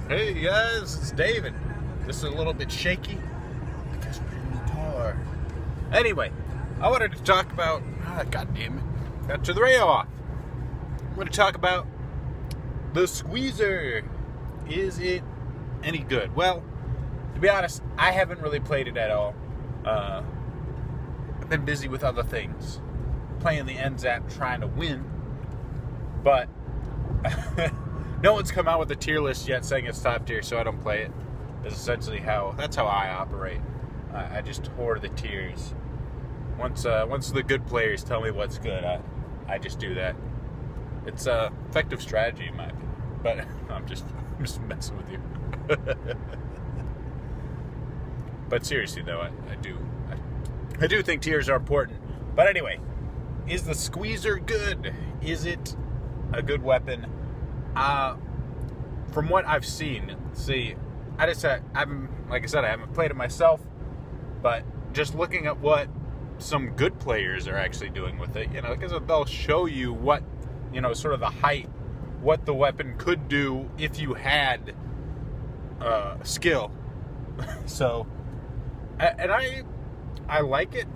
Hey guys, it's David. This is a little bit shaky because we're in the car. Anyway, I wanted to talk about. God damn it. Got to the radio off. I'm going to talk about the Squeezer. Is it any good? Well, to be honest, I haven't really played it at all. I've been busy with other things. Playing the NZAP, trying to win. But no one's come out with a tier list yet saying it's top tier, so I don't play it. That's essentially that's how I operate. I just hoard the tiers. Once the good players tell me what's good, I just do that. It's a effective strategy in my opinion. But I'm just messing with you. But seriously though, I do think tiers are important. But anyway, is the Squeezer good? Is it a good weapon? From what I've seen, like I said, I haven't played it myself, but just looking at what some good players are actually doing with it, because they'll show you what, sort of the height, what the weapon could do if you had skill. So, and I like it.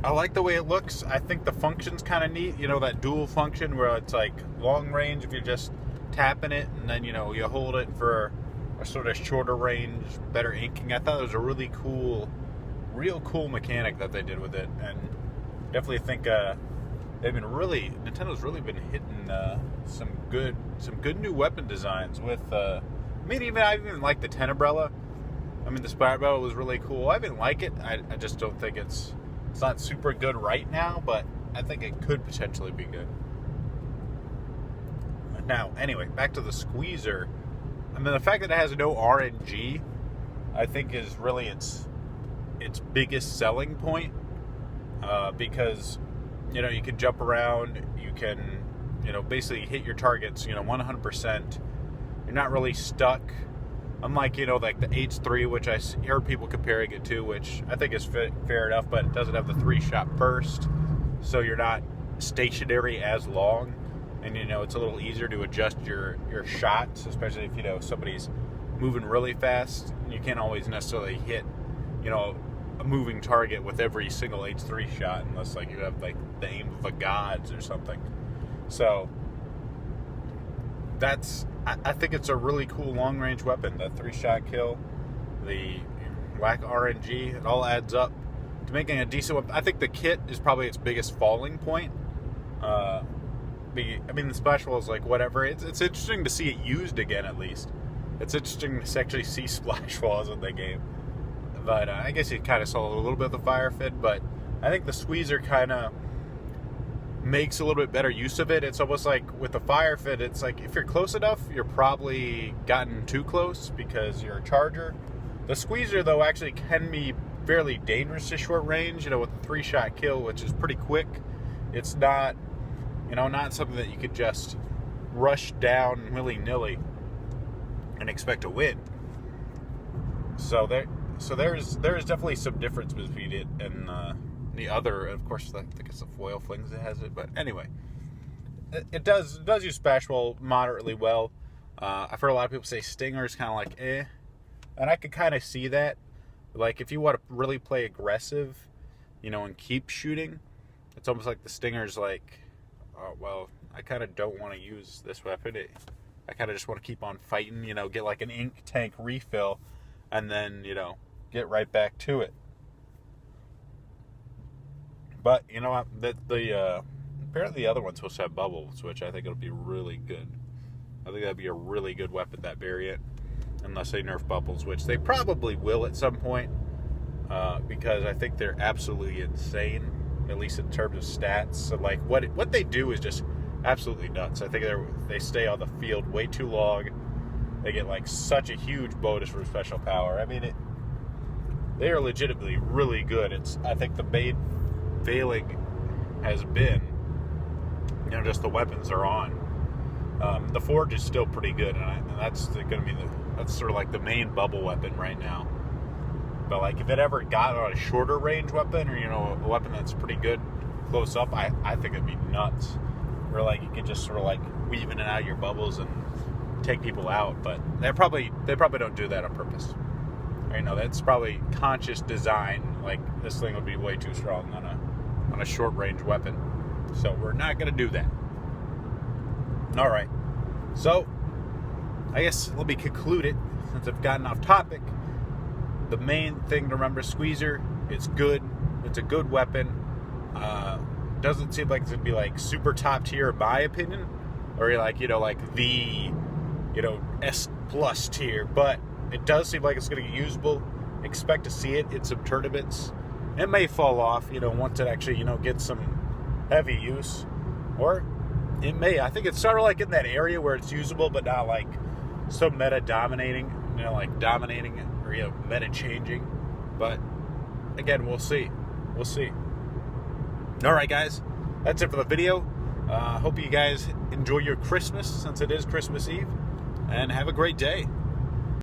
I like the way it looks. I think the function's kind of neat. That dual function where it's like long range if you're just tapping it, and then, you hold it for a sort of shorter range, better inking. I thought it was a real cool mechanic that they did with it, and definitely think Nintendo's really been hitting some good new weapon designs with. I even like the Tenebrella. The Spirit Bell was really cool. I even like it. I just don't think it's not super good right now, but I think it could potentially be good. Now, anyway, back to the Squeezer. The fact that it has no RNG, I think is really its biggest selling point. Because, you can jump around, you can, basically hit your targets, 100%. You're not really stuck. Unlike, like the H3, which I heard people comparing it to, which I think is fair enough, but it doesn't have the 3-shot burst, so you're not stationary as long, and, it's a little easier to adjust your shots, especially if, somebody's moving really fast. You can't always necessarily hit, a moving target with every single H3 shot, unless, you have, the aim of a gods or something. So, I think it's a really cool long-range weapon. The 3-shot kill, the lack of RNG, it all adds up to making a decent weapon. I think the kit is probably its biggest falling point. The Splash Wall is whatever. It's interesting to see it used again, at least. It's interesting to actually see Splash Walls in the game. But I guess you kind of saw a little bit of the Fire Fit, but I think the Squeezer kind of makes a little bit better use of it. It's almost like with the Fire Fit, it's like if you're close enough, you're probably gotten too close because you're a charger. The Squeezer, though, actually can be fairly dangerous to short range, with a 3-shot kill, which is pretty quick. It's not, not something that you could just rush down willy-nilly and expect to win. So there's definitely some difference between it and the other. Of course, I think it's the foil flings that has it, but anyway, it does use Splash Wall moderately well. I've heard a lot of people say Stinger is kind of and I could kind of see that. If you want to really play aggressive, and keep shooting, it's almost like the Stinger's I kind of don't want to use this weapon. I kind of just want to keep on fighting, get an ink tank refill, and then, get right back to it. But, apparently the other one's supposed to have bubbles, which I think it'll be really good. I think that'd be a really good weapon, that variant, unless they nerf bubbles, which they probably will at some point, because I think they're absolutely insane, at least in terms of stats. So, what they do is just absolutely nuts. I think they stay on the field way too long. They get, such a huge bonus from special power. They are legitimately really good. I think the main failing has been, just the weapons they're on. The Forge is still pretty good, and that's going to be that's sort of the main bubble weapon right now. But if it ever got on a shorter range weapon, or a weapon that's pretty good close up, I think it'd be nuts. Where you could just sort of weave in and out of your bubbles and take people out, but they probably don't do that on purpose. You know, that's probably conscious design. Like, this thing would be way too strong on a short range weapon, so we're not going to do that. All right, so I guess let me conclude it, since I've gotten off topic. The main thing to remember: Squeezer, it's good. It's a good weapon. Doesn't seem like it's gonna be like super top tier in my opinion, or like, you know, like the, you know, S+ tier, but it does seem like it's gonna get usable. Expect to see it in some tournaments. It may fall off, you know, once it actually, you know, gets some heavy use, or it may. I think it's sort of like in that area where it's usable, but not like so meta dominating, you know, like dominating it, or, you know, meta changing. But again, we'll see. We'll see. All right, guys, that's it for the video. Hope you guys enjoy your Christmas, since it is Christmas Eve, and have a great day.